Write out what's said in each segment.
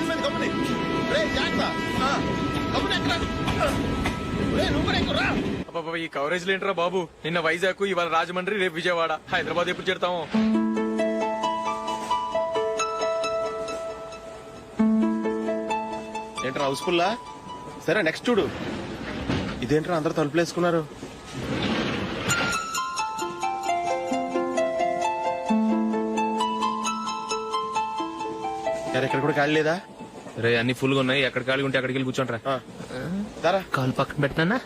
ఆగిపోయింది కంపెనీ. రే జాగ్రత్త, కంపెనీ ఎక్కడ? రే నువ్వు కూడా ఎక్కురా. అబ్బా ఈ కవరేజ్ లేంట్రా బాబు. నిన్న వైజాగ్, ఇవాళ రాజమండ్రి, రేపు విజయవాడ, హైదరాబాద్ ఎప్పుడు చేరుతాము? ఏంట్రా హౌస్ఫుల్లా? సరే నెక్స్ట్ చూడు. ఇదేంట్రా అందరు తలుపులు వేసుకున్నారు? ఎక్కడ కూడా ఖాళీ లేదా? రే అన్ని ఫుల్ గా ఉన్నాయి, ఎక్కడ ఖాళీ ఉంటే అక్కడికి వెళ్ళి కూర్చోంటారా. కాలు పక్కన పెట్టినా.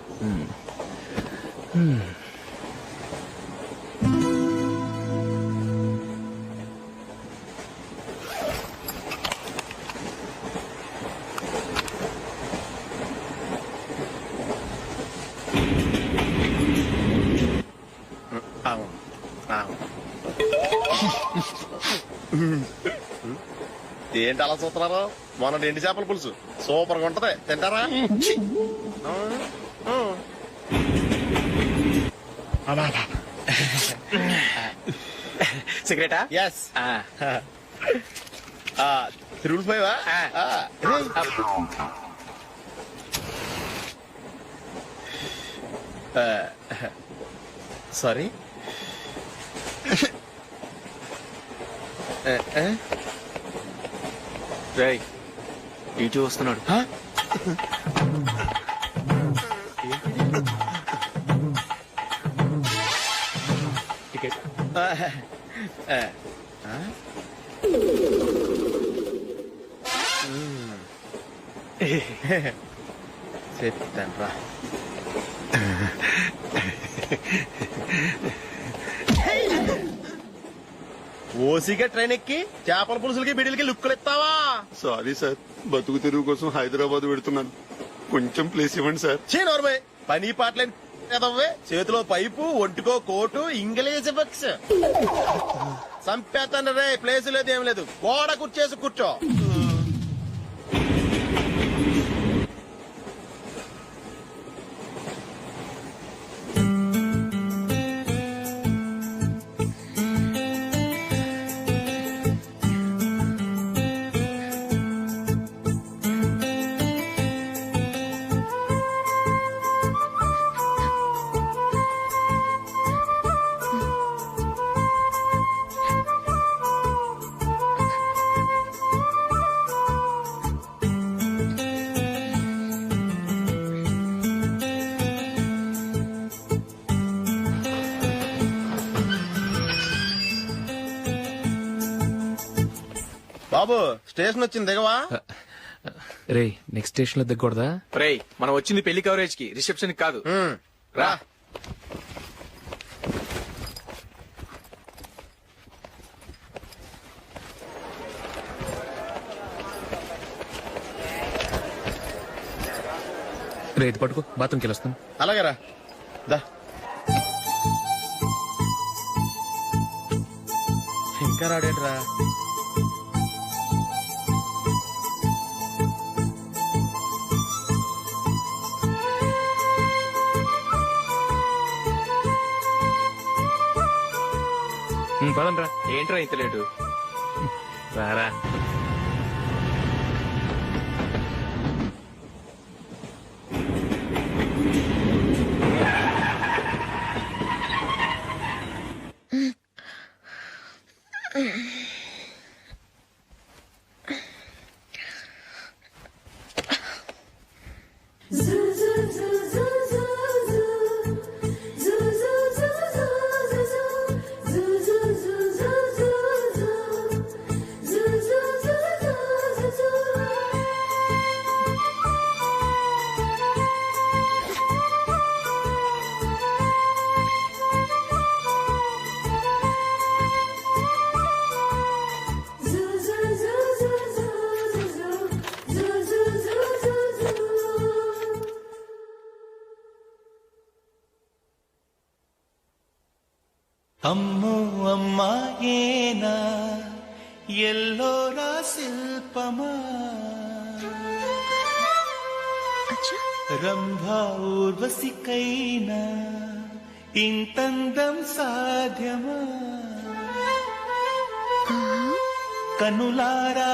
ఏంటి అలా చూస్తున్నారు? మొన్న ఎండి చేపల పులుసు సూపర్ గా ఉంటది, తింటారా? సిగరెటా? ఎస్. తిరుగులు పోయావా? సారీ. రేయ్ ఇటు వస్తున్నాడు. టికెట్. చెప్తాను రా. ఓసిగా ట్రైన్ ఎక్కి చేపల పులుసులకి బిడిలకి లుక్కులు ఇస్తావా? సారీ సార్, బతుకు తెరువు కోసం హైదరాబాద్ పెడుతున్నాను, కొంచెం ప్లేస్ ఇవ్వండి సార్. నోర్మే పని పాటలేని కదవ్వే. చేతిలో పైపు, ఒంటికో కోటు, ఇంగ్లీష్ బుక్స్. సంపేతాను రే. ప్లేస్ లేదు ఏం లేదు, గోడ కుర్చేసి కూర్చో. బాబు స్టేషన్ వచ్చింది, దిగవా? రే నెక్స్ట్ స్టేషన్ లో దిగకూడదా? రేయ్ మనం వచ్చింది పెళ్లి కవరేజ్ కి, రిసెప్షన్ కి కాదు. రా. రే ఇది పట్టుకో, బాత్రూమ్కి వెళ్ళొస్తాను. అలాగే రా. దా. ఇంకా రాడేట్రా? పదండ్రా. ఏంట్రా ఇంత లేటు? రారా. అమ్మో అమ్మాయేనా ఎల్లోరా శిల్పమా రంభా ఊర్వశికైనా ఇంతందం సాధ్యమా కనులారా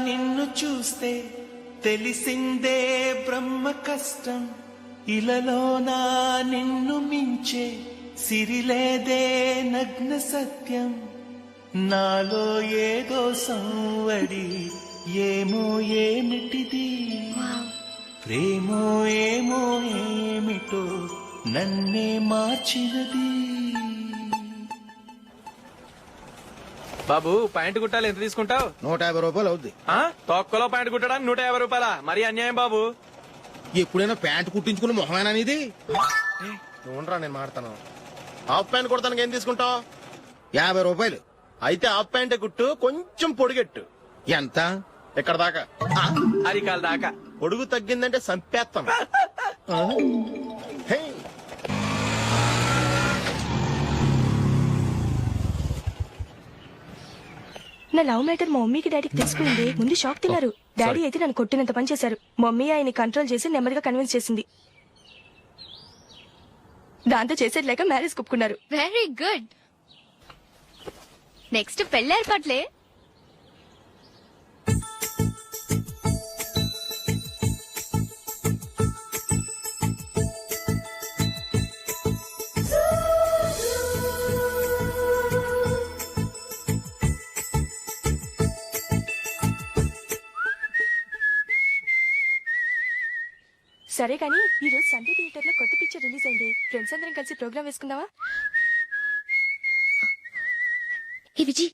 నిన్ను చూస్తే తెలిసిందే బ్రహ్మ కష్టం. ఇలలోనా నిన్ను మించే సిరిలేదే నగ్న సత్యం. నాలో ఏదో సంవడి ఏమో ఏమిటిది, ప్రేమో ఏమో ఏమిటో నన్నే మార్చినది. బాబు ప్యాంటు కుట్టాలి ఎంత తీసుకుంటావు? 150 రూపాయలు అవుద్ది. తొక్కలో ప్యాంటు కుట్టడానికి 150 రూపాయల? మరి అన్యాయం బాబు. ఎప్పుడైనా ప్యాంట్ కుట్టించుకుని మొహమేనా ఇది? ఉండరా నేను మాడతాను. హాఫ్ ప్యాంట్ కుడతానికి ఏం తీసుకుంటావు? 50 రూపాయలు. అయితే హాఫ్ ప్యాంటే కుట్టు, కొంచెం పొడిగెట్టు. ఎంత? ఇక్కడ దాకా. అరికాల దాకా. పొడుగు తగ్గిందంటే సంపేస్తాం. హే. నా లవ్ మ్యాటర్ మా మమ్మీకి డాడీకి తెలిసిపోయింది. ముందు షాక్ తిన్నారు. డాడీ అయితే నన్ను కొట్టినంత పని చేశారు. మమ్మీ ఆయన్ని కంట్రోల్ చేసి నెమ్మదిగా కన్విన్స్ చేసింది. దాంతో చేసేది లేక మ్యారేజ్ ఒప్పుకున్నారు. Very good. నెక్స్ట్ పెళ్లి ఏర్పాట్లే. సరే కానీ ఈ రోజు సండే థియేటర్ లో కొత్త పిక్చర్ రిలీజ్ అయింది. ఫ్రెండ్స్ అందరం కలిసి ప్రోగ్రామ్ వేసుకుందావా? ఈ విజి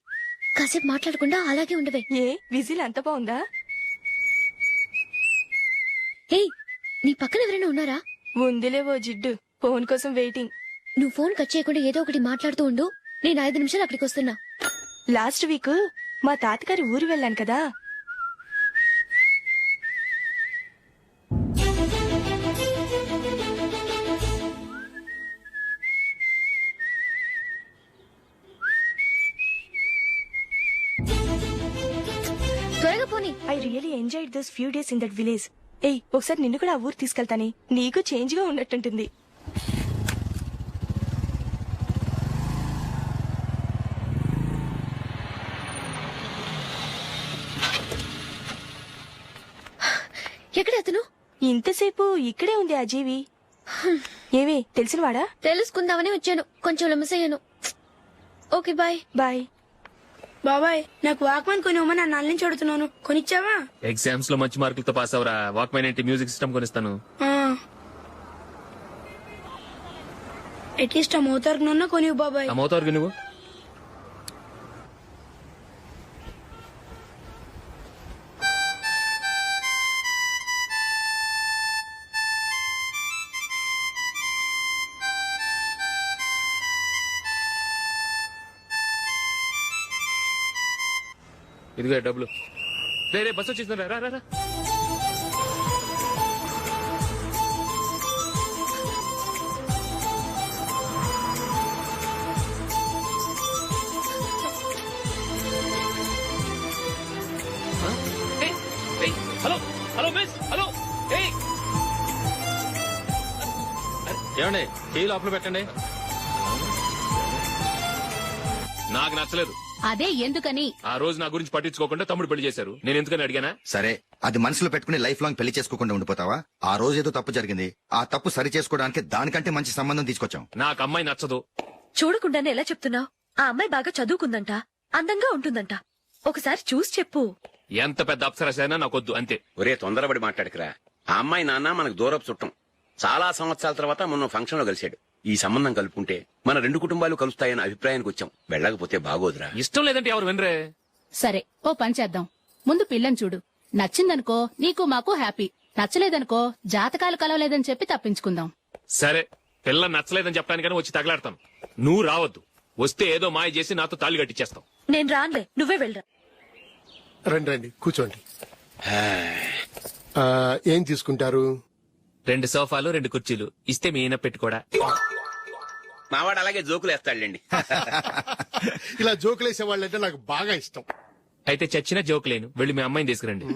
కాసేపు మాట్లాడకుండా అలాగే ఉండవే. ఏ విజిల్ అంత బాగుందా? ఏయ్, నీ పక్కన ఎవరైనా ఉన్నారా? ఉందిలే ఓ జిడ్డు. ఫోన్ కోసం వెయిటింగ్. నువ్వు ఫోన్ కట్ చేయకుండా ఏదో ఒకటి మాట్లాడుతూ ఉండు. నేను 5 నిమిషాలు అక్కడికి వస్తున్నా. లాస్ట్ వీక్ మా తాతగారి ఊరు వెళ్ళాను కదా. త్వరగా పోనీ. I really enjoyed those few days in that village. ఏయ్, ఒకసారి నిన్ను కూడా ఆ ఊరు తీసుకెళ్తానే. నీకు చేంజ్ గా ఉన్నట్టుంటుంది. ఎక్కడ అతను? ఇంతసేపు ఇక్కడే ఉంది ఆ జీవి. ఏవి తెలిసినవాడా? తెలుసుకుందామని వచ్చాను. కొంచెం లెమసయ్యాను. Okay bye. బాయ్. బాబాయ్, నాకు వాక్మెన్ కొనివ్వమని నా నాన్న నుంచి అడుగుతున్నాను. కొనిచ్చావా? ఎగ్జామ్స్ లో మంచి మార్కులతో పాస్ అవరా. వాక్మెన్ ఏంటి, మ్యూజిక్ సిస్టమ్ కొనిస్తాను. అట్లీస్ట్ ఆ మోతారు కొనివ్వు బాబాయ్. అమ్మవుతావు నువ్వు. ఇదిగో డబ్బులు. రే బస్ వచ్చేసింది. రా రా రా. Hello hello miss. హలో. ఏమండి, టీ లోపల పెట్టండి. నాకు నచ్చలేదు. అదే ఎందుకని? ఆ రోజు నా గురించి పట్టించుకోకుండా తమ్ముడు పెళ్లి చేశారు. నేను ఎందుకని అడిగానా? సరే, అది మనసులో పెట్టుకుని లైఫ్ లాంగ్ పెళ్లి చేసుకోకుండా ఉండిపోతావా? ఆ రోజు ఏదో తప్పు జరిగింది. ఆ తప్పు సరి చేసుకోవడానికి దానికంటే మంచి సంబంధం తీసుకొచ్చాం. నాకు అమ్మాయి నచ్చదు. చూడకుండానే ఎలా చెప్తున్నావు? ఆ అమ్మాయి బాగా చదువుకుందంట, అందంగా ఉంటుందంట. ఒకసారి చూసి చెప్పు. ఎంత పెద్ద అప్సరసైనా నాకొద్దు, అంతే. ఒరే తొందరపడి మాట్లాడకురా. ఆ అమ్మాయి నాన్న మనకు దూరపు చుట్టం. చాలా సంవత్సరాల తర్వాత మొన్న ఫంక్షన్ లో కలిశాడు. ఈ సంబంధం కలుపుకుంటే మన 2 కుటుంబాలు కలుస్తాయన్న అభిప్రాయానికి వచ్చాం. వెళ్ళకపోతే బాగోదురా. ఇష్టం లేదంటే ఎవరు వినరే. సరే, ఓ పని చేద్దాం. ముందు పిల్లని చూడు. నచ్చిందనుకో నీకు మాకు హ్యాపీ. నచ్చలేదనుకో జాతకాలు కలవలేదని చెప్పి తప్పించుకుందాం. సరే, పిల్ల నచ్చలేదని చెప్పడానికని వచ్చి తగలాడతాను. నువ్వు రావద్దు. వస్తే ఏదో మాయ చేసి నాతో తాళి కట్టించేస్తావు. నేను రానులే, నువ్వే వెళ్ళరా. రండి రండి కూర్చోండి. ఏం తీసుకుంటారు? 2 సోఫాలు 2 కుర్చీలు ఇస్తే మీ ఈయన పెట్టుకోడా. మావాడు అలాగే జోకులు వేస్తాడులేండి. ఇలా జోకులేసే వాళ్ళంటే నాకు బాగా ఇష్టం. అయితే చచ్చిన జోక్ లేను. వెళ్ళి మీ అమ్మాయిని తీసుకురండి.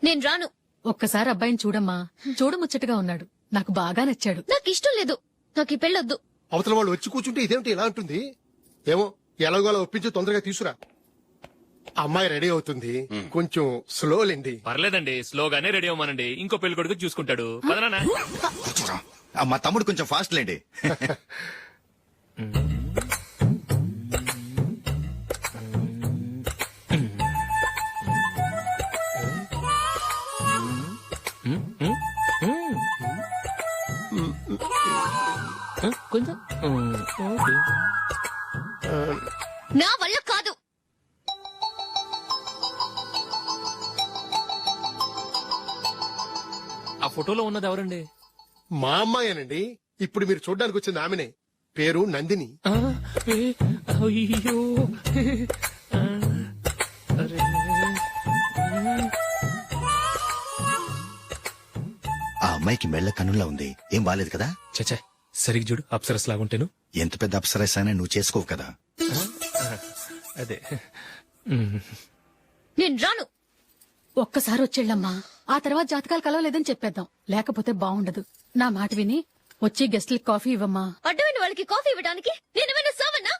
నేను రాను. ఒక్కసారి అబ్బాయిని చూడమ్మా. చూడముచ్చటగా ఉన్నాడు. నాకు బాగా నచ్చాడు. నాకు ఇష్టం లేదు. నాకు ఈ పెళ్ళొద్దు. అవతల వాళ్ళు వచ్చి కూర్చుంటే ఇదేమిటి ఇలా ఉంటుంది? ఏమో ఎలాగోలా ఒప్పించి తొందరగా తీసురా. అమ్మాయి రెడీ అవుతుంది, కొంచెం స్లో లేండి. పర్లేదండి, స్లోగానే రెడీ అవ్వమనండి. ఇంకో పెళ్లి కొడుకు చూసుకుంటాడు. పదనా కూర్చోరా. మా తమ్ముడు కొంచెం ఫాస్ట్ లేండి. కొంచెం నా వల్ల కాదు. ఆ ఫోటోలో ఉన్నది ఎవరండి? మా అమ్మాయేనండి. ఇప్పుడు మీరు చూడడానికి వచ్చింది ఆమెనే. పేరు నందిని. అయ్యో ఆ అమ్మాయికి మెళ్ళ కన్నులా ఉంది. ఏం బాలేదు కదా? చచ్చా, సరిగ్గా చూడు, అప్సరస్ లాగుంటేను. ఎంత పెద్ద అప్సరస్ అయినా నువ్వు చేసుకోవు కదా. అదే నేను రాను. ఒక్కసారి వచ్చేళ్ళమ్మా, ఆ తర్వాత జాతకాలు కలవలేదని చెప్పేద్దాం. లేకపోతే బాగుండదు. నా మాట విని వచ్చి గెస్ట్లకి కాఫీ ఇవ్వమ్మా. అడ్డమైన వాళ్ళకి కాఫీ ఇవ్వడానికి నేనేమైనా సావన్నా?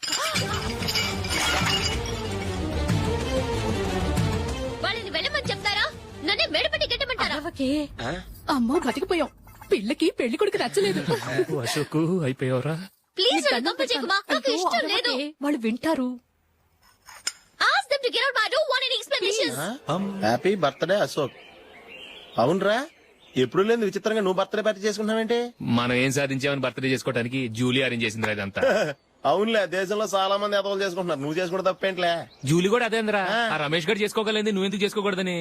వాళ్ళని వెళ్ళమని చెప్తారా? నన్నే మేడపట్టి గెట్టమంటారా? అమ్మో బతికిపోయాం. పిల్లకి పెళ్లి కొడుకు నచ్చలేదు. అశోక్ అయిపోయావరా? ప్లీజ్ గంప చెక్కుమా, నాకు ఇష్టం లేదు. వాళ్ళు వింటారు. Ask them to get out, but I don't want any explanations. Happy birthday Ashok. అవునరా, ఎప్పుడు లేదు విచిత్రంగా నువ్వు బర్త్డే పార్టీ చేసుకుంటున్నావేంటి? మనం ఏం సాధించామని బర్త్డే చేసుకోవడానికి జూలీ అరేంజ్ చేసింది ఇదంతా. అవునులే, దేశంలో చాలా మంది ఎదవలు చేసుకుంటున్నారు. నువ్వు చేసుకుంటే తప్పేంట్లే. జూలీ కూడా అదేంద్రా. ఆ రమేష్ గారు చేసుకోగలేదు, నువ్వెందుకు చేసుకోకూడదని.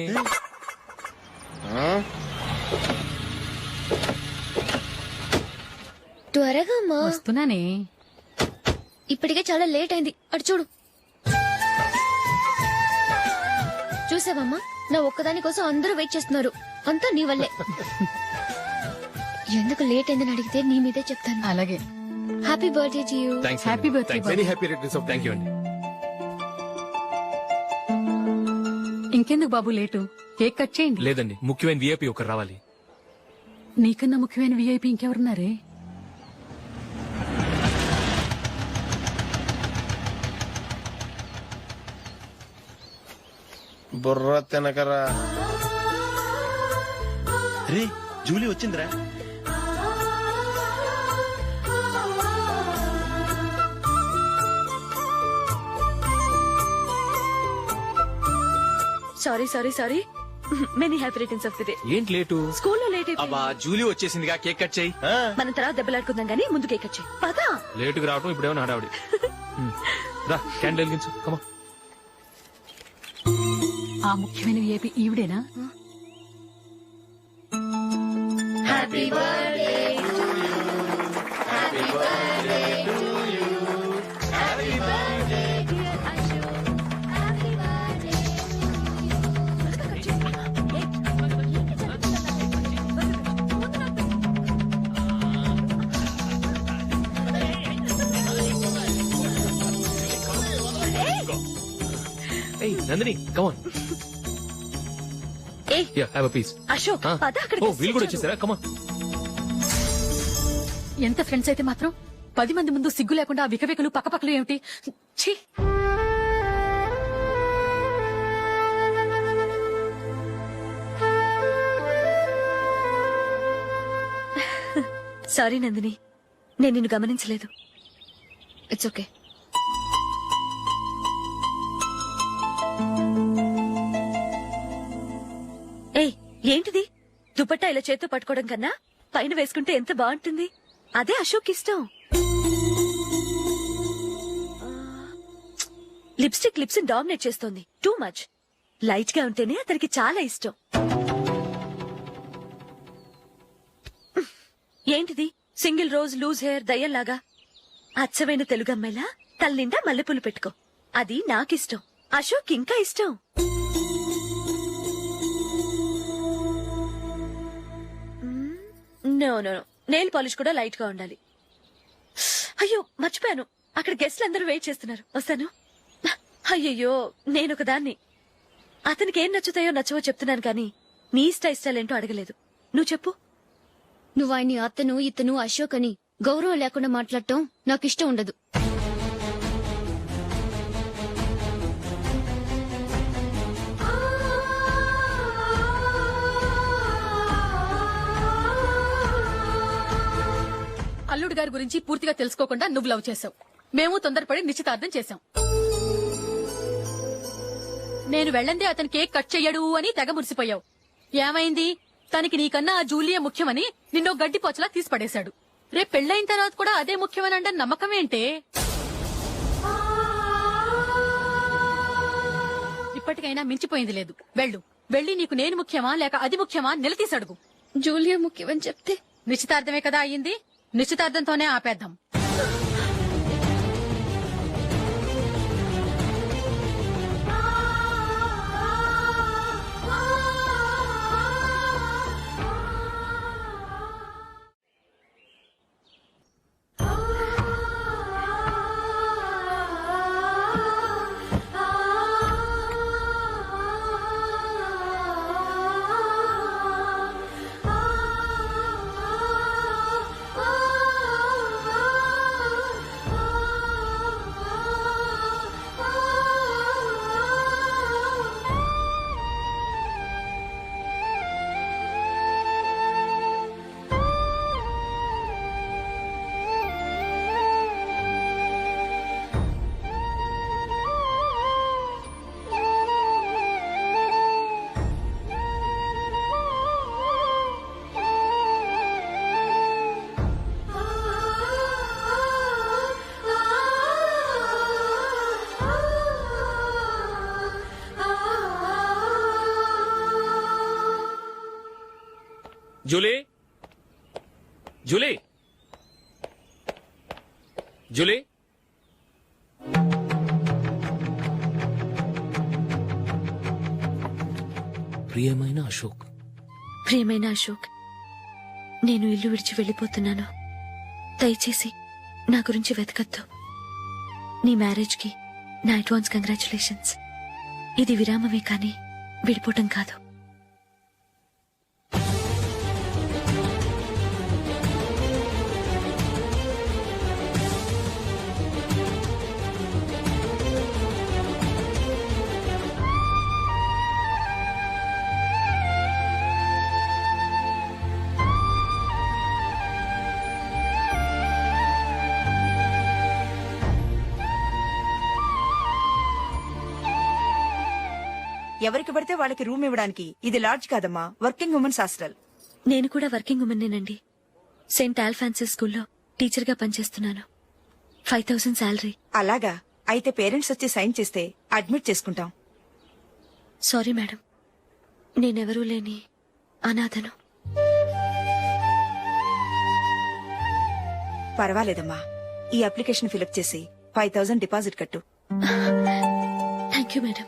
త్వరగా అమ్మా. వస్తున్నానే. ఇప్పటికే చాలా లేట్ అయింది. అటు చూడు. చూసావమ్మా, నా ఒక్కదాని కోసం అందరూ వెయిట్ చేస్తున్నారు. అంతా నీ వల్లే. ఎందుకు లేట్ అయిందని అడిగితే నీ మీదే చెప్తాను. అలాగే. Happy birthday to you. Happy birthday. Very happy returns of. Thank you అండి. ఇంకెందుకు బాబు లేటు? కేక్ కట్ చేయండి. లేదండి, ముఖ్యమైన విఐపి ఒకరు రావాలి. నీకన్నా ముఖ్యమైన విఐపి ఇంకెవరున్నారే? బుర్ర తినకరా. రే, జూలీ వచ్చిందిరా. Sorry many happy returns of the day. ఏంటి లేటు? స్కూల్లో లేట్ అయిపోయింది. అబ్బా, జూలీ వచ్చేసిందిగా, కేక్ కట్ చేయి. మనం తర్వాత దెబ్బలాడుకుందాం గానీ ముందు కేక్ వచ్చాయి. పదా లేటుగా రావటం ఇప్పుడేమో హడావుడి. రా, క్యాండిల్ వెలిగించు. కమా. ఆ ముఖ్యమైన విఐపి ఈవిడేనా? Happy birthday to you. Happy birthday to you. Happy birthday dear Ashok. Happy birthday. Hey, Nandini, come on. ఏ Yeah, have a piece. Ashok, పద అక్కడికి. Oh, వీళ్ళు కూడా వచ్చేసారా? Come on. ఎంత ఫ్రెండ్స్ అయితే మాత్రం 10 మంది ముందు సిగ్గు లేకుండా ఆ వికవికలు పక్కపక్కలు ఏమిటి? ఛీ! సారీ నందిని, నేను నిన్ను గమనించలేదు. It's okay. ఏయ్, ఏంటిది? దుపట్టా ఇలా చేత్తో పట్టుకోవడం కన్నా పైన వేసుకుంటే ఎంత బాగుంటుంది. అదే అశోక్ ఇష్టం. లిప్స్టిక్ లిప్స్ డామినేట్ చేస్తోంది. Too much. లైట్ గా ఉంటేనే అతనికి చాలా ఇష్టం. ఏంటిది? సింగిల్ రోజ్ లూజ్ హెయిర్ దయ్యంలాగా. అచ్చమైన తెలుగు అమ్మాయిలా తల్లిండా మల్లెపూలు పెట్టుకో. అది నాకిష్టం. అశోక్ ఇంకా ఇష్టం. No no no, nail polish కూడా లైట్ గా ఉండాలి. అయ్యో మర్చిపోయాను, అక్కడ గెస్ట్లు అందరూ వెయిట్ చేస్తున్నారు. వస్తాను. అయ్యయ్యో, నేనొక దాన్ని. అతనికి ఏం నచ్చుతాయో నచ్చవో చెప్తున్నాను కానీ నీ ఇష్టాలేంటో అడగలేదు. నువ్వు చెప్పు. నువ్వు ఆయన్ని అతను ఇతను అశోక్ అని గౌరవం లేకుండా మాట్లాడటం నాకు ఇష్టం ఉండదు. అల్లుడు గారి గురించి పూర్తిగా తెలుసుకోకుండా నువ్వు లవ్ చేసావు. మేము తొందరపడి నిశ్చితార్థం చేశాం. నేను వెళ్ళందే అతని కేక్ కట్ చెయ్యడు అని తెగ మురిసిపోయావు. ఏమైంది? తనకి నీకన్నా ఆ జూలియే ముఖ్యమని నిన్నో గడ్డిపోచలా తీసిపడేశాడు. రేపు పెళ్ళైన తర్వాత కూడా అదే ముఖ్యమని అంటే నమ్మకం ఏంటే? ఇప్పటికైనా మించిపోయింది లేదు. వెళ్ళి నీకు నేను ముఖ్యమా లేక అది ముఖ్యమా నిలదీసి అడుగు. జూలియా ముఖ్యమని చెప్తే నిశ్చితార్థమే కదా అయ్యింది. నిశ్చితార్థంతోనే ఆపేద్దాం. Julie, Julie, Julie. ప్రియమైన అశోక్, ప్రియమైన అశోక్, నేను ఇల్లు విడిచి వెళ్ళిపోతున్నాను. దయచేసి నా గురించి వెతకద్దు. నీ మ్యారేజ్ కి నా అడ్వాన్స్ కంగ్రాచులేషన్స్. ఇది విరామమే కానీ విడిపోవటం కాదు. ఎవరికి పడితే వాళ్ళకి రూమ్ ఇవ్వడానికి ఇది లాడ్జ్ కాదమ్మా, వర్కింగ్ ఉమెన్స్ హాస్టల్. నేను కూడా వర్కింగ్ ఉమెన్నేనండి. సెయింట్ ఆల్ఫాన్సిస్ స్కూల్లో టీచర్ గా పనిచేస్తున్నాను. 5000 శాలరీ. అలాగా? అయితే పేరెంట్స్ వచ్చి సైన్ చేస్తే అడ్మిట్ చేసుకుంటాం. సారీ మేడం, నేనెవరూ లేని అనాథను. పర్వాలేదమ్మా, ఈ అప్లికేషన్ ఫిలప్ చేసి 5000 డిపాజిట్ కట్టు. Thank you madam.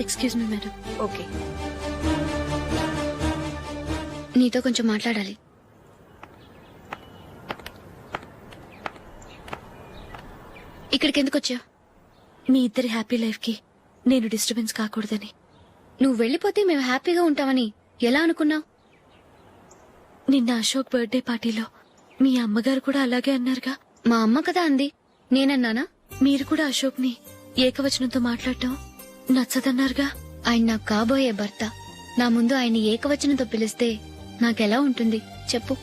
Excuse me madam. Okay. నీతో కొంచెం మాట్లాడాలి. ఇక్కడికి ఎందుకు వచ్చా? మీ ఇద్దరి హ్యాపీ లైఫ్ కి నేను డిస్టర్బెన్స్ కాకూడదని. నువ్వు వెళ్లిపోతే మేము హ్యాపీగా ఉంటామని ఎలా అనుకున్నావు? నిన్న అశోక్ బర్త్డే పార్టీలో మీ అమ్మగారు కూడా అలాగే అన్నారుగా. మా అమ్మ కదా అంది, నేనన్నానా? మీరు కూడా అశోక్ ని ఏకవచనంతో మాట్లాడటం నచ్చదన్నారుగా. ఆయన నాకు కాబోయే భర్త. నా ముందు ఆయన ఏకవచనంతో పిలిస్తే నాకెలా ఉంటుంది చెప్పు?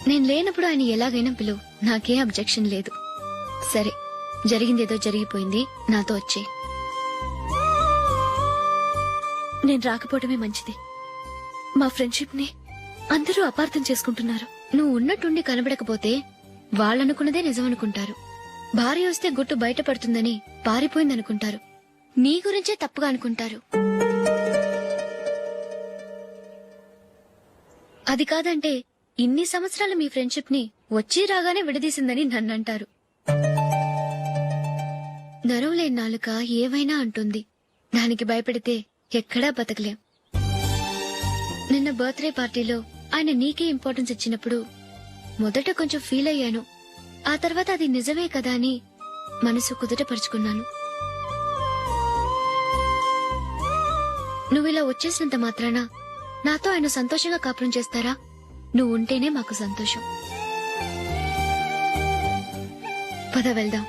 నేను లేనప్పుడు ఆయన ఎలాగైనా పిలువు, నాకేం అబ్జెక్షన్ లేదు. సరే, జరిగిందేదో జరిగిపోయింది, నాతో వచ్చే. నేను రాకపోవడమే మంచిది. మా ఫ్రెండ్షిప్ ని అందరూ అపార్థం చేసుకుంటున్నారు. నువ్వు ఉన్నట్టుండి కనబడకపోతే వాళ్ళనుకున్నదే నిజమనుకుంటారు. భార్య వస్తే గుట్టు బయటపడుతుందని పారిపోయిందనుకుంటారు. నీ గురించే తప్పుగా అనుకుంటారు. అది కాదంటే ఇన్ని సంవత్సరాలు మీ ఫ్రెండ్షిప్ ని వచ్చి రాగానే విడదీసిందని నన్నంటారు. నరవలేని నాలుక ఏవైనా అంటుంది. దానికి భయపడితే ఎక్కడా బతకలేం. నిన్న బర్త్డే పార్టీలో ఆయన నీకే ఇంపార్టెన్స్ ఇచ్చినప్పుడు మొదట కొంచెం ఫీల్ అయ్యాను. ఆ తర్వాత అది నిజమే కదా అని మనసు కుదుటపరుచుకున్నాను. నువ్విలా వచ్చేసినంత మాత్రాన నాతో ఆయన సంతోషంగా కాపురం చేస్తారా? నువ్వు ఉంటేనే మాకు సంతోషం. పద వెళ్దాం.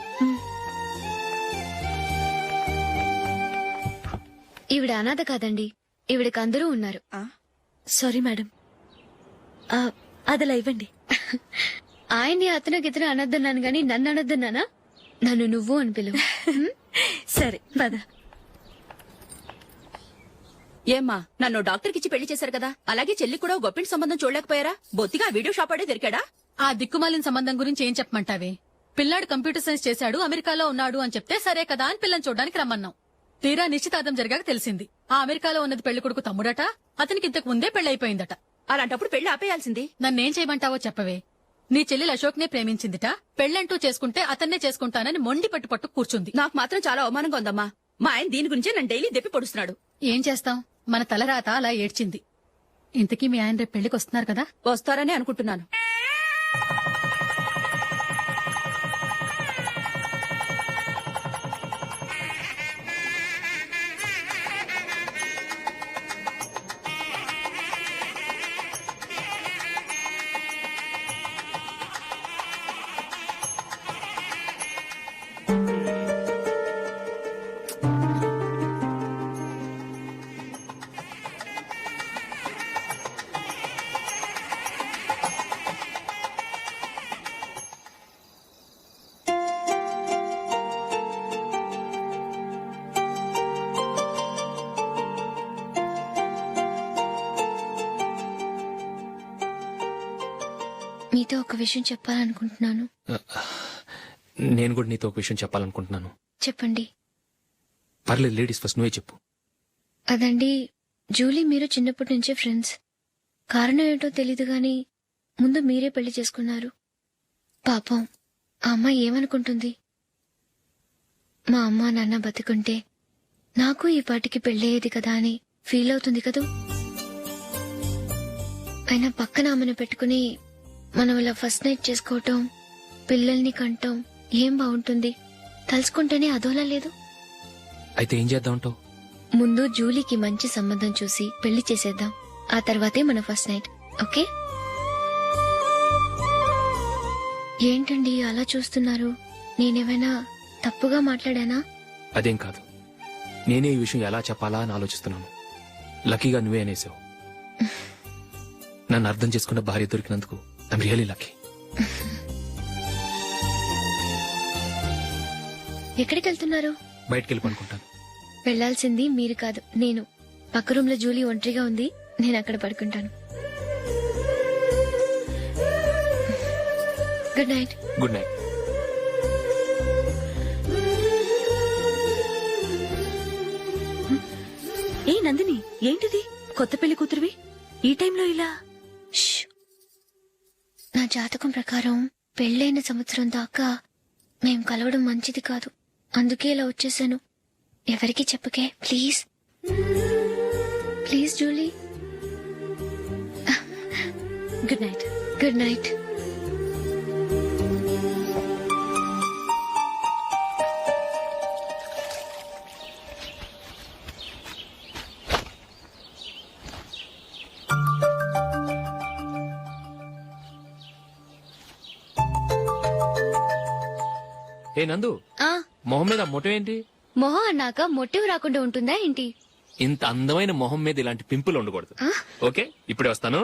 ఈవిడ అనాథ కాదండి, ఈవిడకి అందరూ ఉన్నారు. సారీ మేడం, అదలా ఇవ్వండి. ఆయన్ని అతను గితను అనొద్దన్నాను గాని నన్ను అనొద్దన్నానా? నన్ను నువ్వు అని పిలువు. సరే పద. ఏమ్మా, నన్ను డాక్టర్కి ఇచ్చి పెళ్లి చేశారు కదా, అలాగే చెల్లి కూడా గొప్పింటి సంబంధం చూడలేకపోయారా? బొత్తిగా వీడియో షాప్ ఆడే దొరికాడా? ఆ దిక్కుమాలిన సంబంధం గురించి ఏం చెప్పమంటావే? పిల్లాడు కంప్యూటర్ సైన్స్ చేశాడు, అమెరికాలో ఉన్నాడు అని చెప్తే సరే కదా అని పిల్లని చూడడానికి రమ్మన్నాం. తీరా నిశ్చితార్థం జరిగాక తెలిసింది ఆ అమెరికాలో ఉన్నది పెళ్లి కొడుకు తమ్ముడట, అతనికి ఇంతకు ముందే పెళ్లయిపోయిందట. అలాంటప్పుడు పెళ్లి ఆపేయాల్సింది. నన్నేం చేయమంటావో చెప్పవే. నీ చెల్లెలు అశోక్ నే ప్రేమించిందిట, పెళ్లంటూ చేసుకుంటే అతన్నే చేసుకుంటానని మొండి పట్టు కూర్చుంది. నాకు మాత్రం చాలా అవమానంగా ఉందమ్మా. మా ఆయన దీని గురించే నన్ను డైలీ దెప్పి పొడుస్తున్నాడు. ఏం చేస్తాం, మన తలరాత అలా ఏడ్చింది. ఇంతకీ మీ ఆయన రేపు పెళ్లికి వస్తున్నారు కదా? వస్తారని అనుకుంటున్నాను. మీతో ఒక విషయం చెప్పాలనుకుంటున్నాను. నేను కూడా నీతో ఒక విషయం చెప్పాలనుకుంటున్నాను. చెప్పండి. పర్లేదు, లేడీస్ ఫస్ట్, నువ్వే చెప్పు. అదండి, జూలీ మీరు చిన్నప్పటి నుంచే ఫ్రెండ్స్. కారణం ఏంటో తెలీదు గాని ముందు మీరే పెళ్లి చేసుకున్నారు. పాపం ఆ అమ్మాయి ఏమనుకుంటుంది? మా అమ్మ నాన్న బతికుంటే నాకు ఈ పాటికి పెళ్ళయ్యేది కదా అని ఫీల్ అవుతుంది కదూ. అయినా పక్కన ఆమెను పెట్టుకుని మనం ఇలా ఫస్ట్ నైట్ చేసుకోవటం, పిల్లల్ని కంటాం ఏం బాగుంటుంది? తలుచుకుంటేనే అదోలా లేదు. అయితే ఏం చేద్దామంటావు? ముందు జూలీకి మంచి సంబంధం చూసి పెళ్లి చేసేద్దాం, ఆ తర్వాతే మన ఫస్ట్ నైట్. ఓకే? ఏంటండి అలా చూస్తున్నారు? నేనేమైనా తప్పుగా మాట్లాడానా? అదేం కాదు, నేనే ఈ విషయం ఎలా చెప్పాలా అని ఆలోచిస్తున్నాను. లక్కీగా నువ్వే అనేసావు. నన్ను అర్థం చేసుకున్న భార్య దొరికినందుకు ఐఎమ్ రియలీ లక్కీ. ఎక్కడికి వెళ్తున్నారు? బయటికి వెళ్ళి పడుకుంటాను. వెళ్లాల్సింది మీరు కాదు, నేను. పక్క రూమ్ లో జూలీ ఒంటరిగా ఉంది, నేను అక్కడ పడుకుంటాను. Good night. Good night. ఏ నందిని, ఏంటిది? కొత్త పెళ్లి కూతురువి ఈ టైంలో ఇలా? నా జాతకం ప్రకారం పెళ్ళైన సంవత్సరం దాకా మేం కలవడం మంచిది కాదు, అందుకే ఇలా వచ్చేసాను. ఎవరికి చెప్పకే please. Please Julie. Good night. Good night. ఏ నందు, మొహం మీద మొట్టం ఏంటి? మొహం అన్నాక మొట్టివి రాకుండా ఉంటుందా ఏంటి? ఇంత అందమైన మొహం మీద ఇలాంటి పింపుల్ ఉండకూడదు. ఓకే, ఇప్పుడే వస్తాను.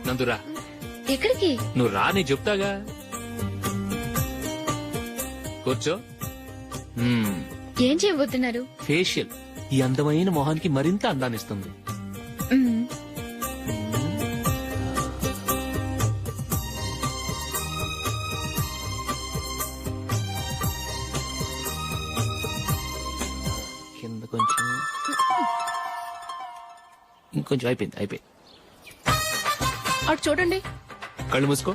నందురా. ఎక్కడికి? నువ్వు రా, నేను చెప్తాగా. కూర్చో. ఏం చేయబోతున్నారు? ఫేషియల్ ఈ అందమైన మొహానికి మరింత అందాన్నిస్తుంది. కింద కొంచెం. ఇంకొంచెం అయిపోయింది. అటు చూడండి. కళ్ళు మూసుకో.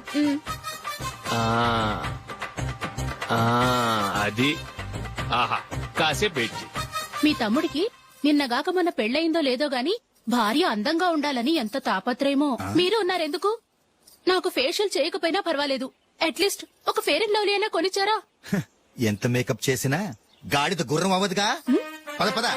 ఆ, ఆ, అది ఆహా కాసేపు వెయిట్ చెయ్. మీ తమ్ముడికి నిన్నగాక మొన్న పెళ్ళయిందో లేదో గాని భార్య అందంగా ఉండాలని ఎంత తాపత్రయమో. మీరు ఉన్నారెందుకు? నాకు ఫేషియల్ చేయకపోయినా పర్వాలేదు, అట్లీస్ట్ ఒక ఫేర్ అండ్ లవ్లీ అయినా కొనిచ్చారా? ఎంత మేకప్ చేసినా గాడిద గుర్రం అవ్వదుగా. పద పద.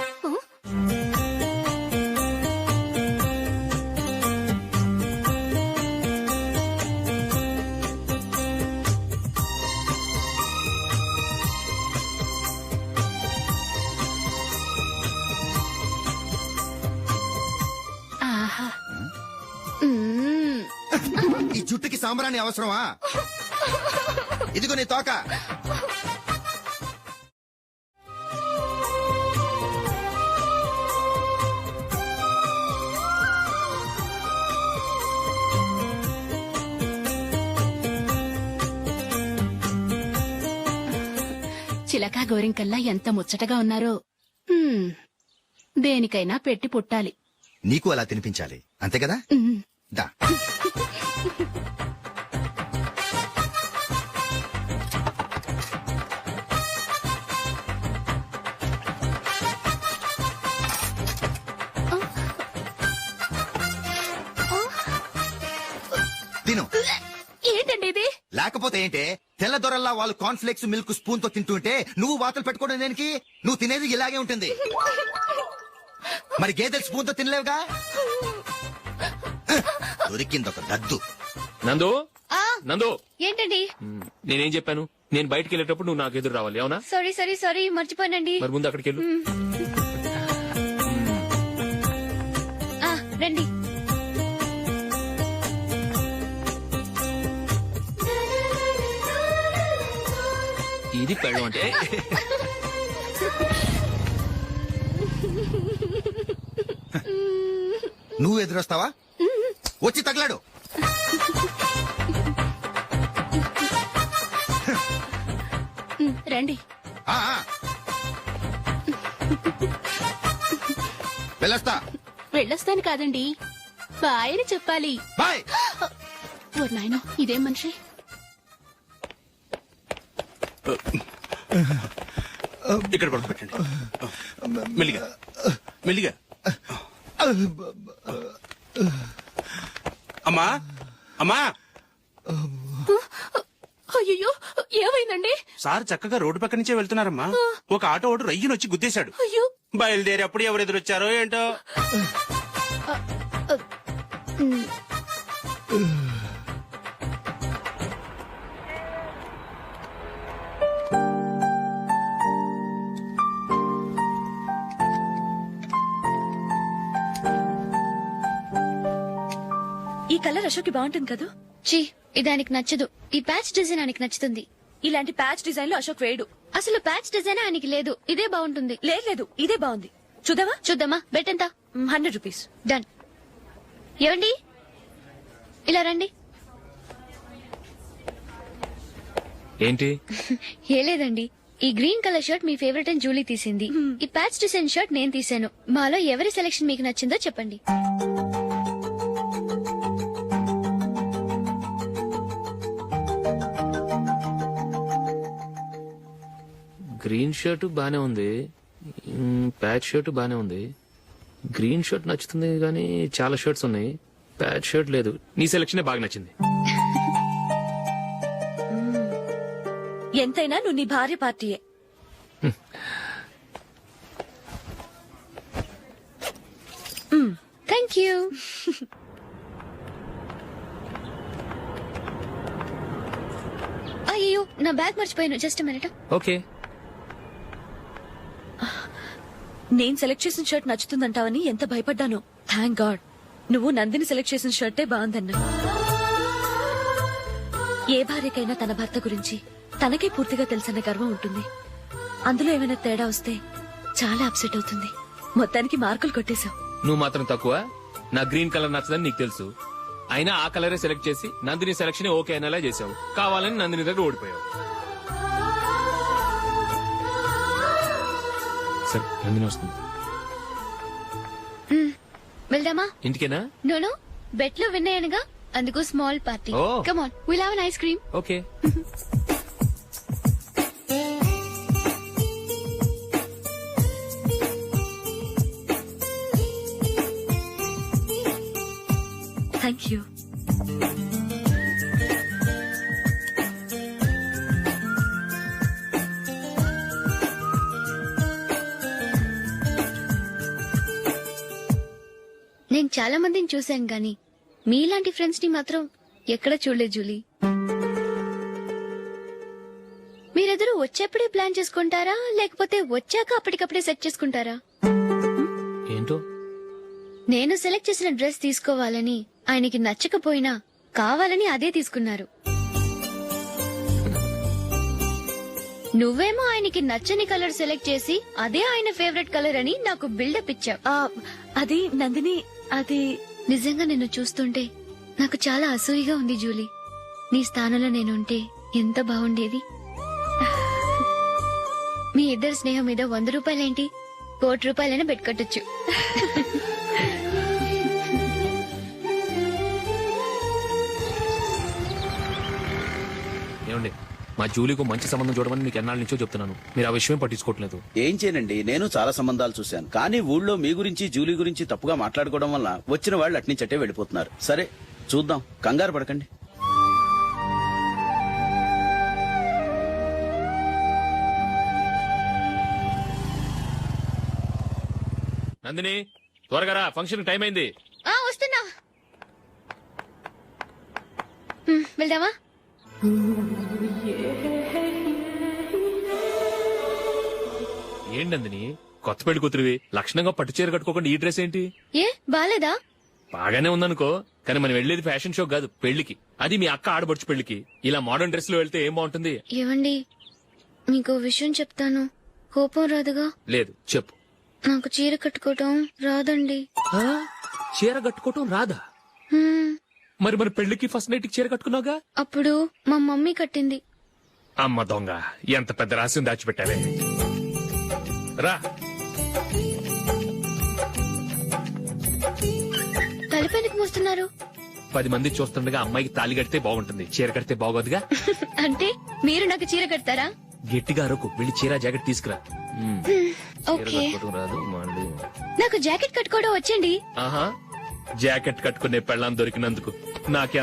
ఆహా. ఈ జుట్టుకి సాంబ్రాణి అవసరమా? ఇదిగో నీ తోక. చిలకా గోరింకల్లా ఎంత ముచ్చటగా ఉన్నారో. దేనికైనా పెట్టి పుట్టాలి. నీకు అలా తినిపించాలి అంతే కదా. దా. తిను. ఏంటండి ఇది? లేకపోతే ఏంటే, తెల్ల దొరల్లా వాళ్ళు కార్న్ఫ్లేక్స్ మిల్క్ స్పూన్ తో తింటుంటే నువ్వు వాతలు పెట్టుకోవడం దేనికి? నువ్వు తినేది ఇలాగే ఉంటుంది. మరి గేదెలు స్పూన్ తో తినలేవుగా. దొరికింది ఒక దద్దు. నందు, నందు, ఏంటండి? నేనేం చెప్పాను? నేను బయటికి వెళ్ళేటప్పుడు నువ్వు నాకు ఎదురు రావాలి, అవునా? సారీ మర్చిపోయానండి. మరి ముందు అక్కడికి వెళ్ళు. రండి. ఇది పెళ్ళం అంటే. నువ్వు ఎదురొస్తావా? వచ్చి తగలాడు. రండి. వెళ్ళొస్తా. వెళ్ళొస్తాను కాదండి, బాయ్ అని చెప్పాలి. బాయ్. ఓ నాయనో, ఇదేం మనిషి? ఇక్కడ పడుకోబెట్టండి. మెల్లిగా మెల్లిగా. అమ్మా అమ్మా. అయ్యో, ఏమైందండి? సార్ చక్కగా రోడ్డు పక్క నుంచే వెళ్తున్నారమ్మా. ఒక ఆటో ఓడు రయ్యను వచ్చి గుద్దేశాడు. బయలుదేరి అప్పుడు ఎవరు ఎదురొచ్చారో ఏంటో. ఈ కలర్ అశోక్ బాగుంటుంది కదా. చీ, ఇది ఆయనకి నచ్చదు. ఈ ప్యాచ్ డిజైన్ ఆయనకి నచ్చుతుంది. ఇలాంటి ప్యాచ్ డిజైన్ లో అశోక్ వేడు. అసలు ప్యాచ్ డిజైన్ ఆయనకి లేదు. ఇదే బాగుంటుంది. లేదు, ఇదే బాగుంది. చూద్దామా? బెట్ ఎంత? 100 రూపీస్. డన్. ఏమండి, ఇలా రండి. ఏంటి? ఏ లేదండి, ఈ గ్రీన్ కలర్ షర్ట్ మీ ఫేవరెట్ అని జూలీ తీసింది. ఈ ప్యాచ్ డిజైన్ షర్ట్ నేను తీసాను. మాలో ఎవరి సెలెక్షన్ మీకు నచ్చిందో చెప్పండి. గ్రీన్ షర్ట్ బానే ఉంది, ప్యాచ్ షర్ట్ బానే ఉంది. గ్రీన్ షర్ట్ నచ్చుతుంది కానీ చాలా షర్ట్స్ ఉన్నాయి, ప్యాచ్ షర్ట్ లేదు. నీ సెలెక్షన్ బాగా నచ్చింది. ఎంతైనా నువ్వు నీ భార్య పార్టీయే. Thank you. అయ్యో, నా బ్యాగ్ మర్చిపోయాను. Just minute. ఓకే. నేను సెలెక్ట్ చేసిన షర్ట్ నచ్చుతుందంటావని ఎంత భయపడ్డాను. థ్యాంక్ గాడ్ నువ్వు నందిని సెలెక్ట్ చేసిన షర్టే బాగుందన్నా. ఏ భార్యకైనా తన భర్త గురించి తనకే పూర్తిగా తెలుసన్న గర్వం ఉంటుంది. అందులో ఏమైనా తేడా వస్తే చాలా అప్సెట్ అవుతుంది. మొత్తానికి మార్కులు కొట్టేశావు. నువ్వు మాత్రం తక్కువ. నా గ్రీన్ కలర్ నచ్చదని నీకు తెలుసు, అయినా ఆ కలరే సెలెక్ట్ చేసి నందిని సెలెక్షన్ ఓకే అనేలా చేసావు. కావాలని నందిని దగ్గర ఓడిపోయావు. సరే, నందిని వస్తుంది. వెళ్దామా? ఇంటికేనా? నోను బెట్ లో విన్నాయనగా, అందుకు small party. Oh. Come on, will have an ice cream. Okay. Thank you. నేను చాలా మందిని చూశాను గాని మీలాంటి ఫ్రెండ్స్ ని మాత్రం ఎక్కడ చూడలేదు జూలీ. మీరెదరూ వచ్చేప్పుడే ప్లాన్ చేసుకుంటారా, లేకపోతే వచ్చాక అప్పటికప్పుడే సెట్ చేసుకుంటారా? ఏంటో నేను సెలెక్ట్ చేసిన డ్రెస్ తీసుకోవాలని ఆయనకి నచ్చకపోయినా కావాలని అదే తీసుకున్నారు. నువ్వేమో ఆయనకి నచ్చని కలర్ సెలెక్ట్ చేసి అదే ఆయన ఫేవరెట్ కలర్ అని నాకు బిల్డప్ ఇచ్చావు. అది నందిని, అది నిజంగా నిన్ను చూస్తుంటే నాకు చాలా అసూయగా ఉంది జూలీ. నీ స్థానంలో నేనుంటే ఎంత బాగుండేది. మీ ఇద్దరు స్నేహం మీద 100 రూపాయలేంటి, 1 కోటి రూపాయలైనా పెట్టుకట్టొచ్చు. ఏమండి, మా జూలీకు మంచి సంబంధం చూడమని మీకు ఎన్నాళ్ళ నుంచో చెప్తున్నాను. మీరు ఆ విషయం పట్టించుకోవట్లేదు. ఏం చేయనండి, నేను చాలా సంబంధాలు చూశాను. కానీ ఊళ్ళో మీ గురించి జూలీ గురించి తప్పుగా మాట్లాడుకోవడం వల్ల వచ్చిన వాళ్ళు అట్నుంచటే వెళ్ళిపోతున్నారు. సరే చూద్దాం, కంగారు పడకండి. నందిని, త్వరగా రా, ఫంక్షన్ టైం అయింది. వస్తున్నా. వెళ్దామా? ఏంటి నందిని, కొత్త పెళ్లి కూతురివి, లక్షణంగా పట్టు చీర కట్టుకోకుండా ఈ డ్రెస్ ఏంటి? ఏ బాలేదా? బాగానే ఉందనుకో, కానీ మనం వెళ్లేది ఫ్యాషన్ షో కాదు, పెళ్లికి. అది మీ అక్క ఆడబడుచు పెళ్లికి. ఇలా మోడర్న్ డ్రెస్ లో వెళ్తే ఏం బాగుంటుంది? ఏవండి, మీకు విషయం చెప్తాను, కోపం రాదుగా? లేదు, చెప్పు. నాకు చీర కట్టుకోవటం రాదండి. చీర కట్టుకోవటం రాదా? మరి మరి పెళ్లికి ఫస్ట్ నైట్ చీర కట్టుకున్నావుగా? అప్పుడు మా మమ్మీ కట్టింది. అమ్మ దొంగ, ఎంత పెద్ద రహస్యం దాచిపెట్టావే. రా. తలపెందుకు మోస్తున్నారు? 10 మంది చూస్తుండగా అమ్మాయికి తాళి కడితే బాగుంటుంది, చీర కడితే బాగోదుగా. అంటే మీరు నాకు చీర కడతారా? గట్టిగా అరకు, వెళ్ళి చీర జాకెట్ తీసుకురా. చీర ఓకే. కట్టుకోవటం రాదు మళ్ళీ. నాకు జాకెట్ కట్టుకోవడం వచ్చండి. ఆహా, జాకెట్ కట్టుకునే పెళ్ళాం దొరికినందుకు నాకే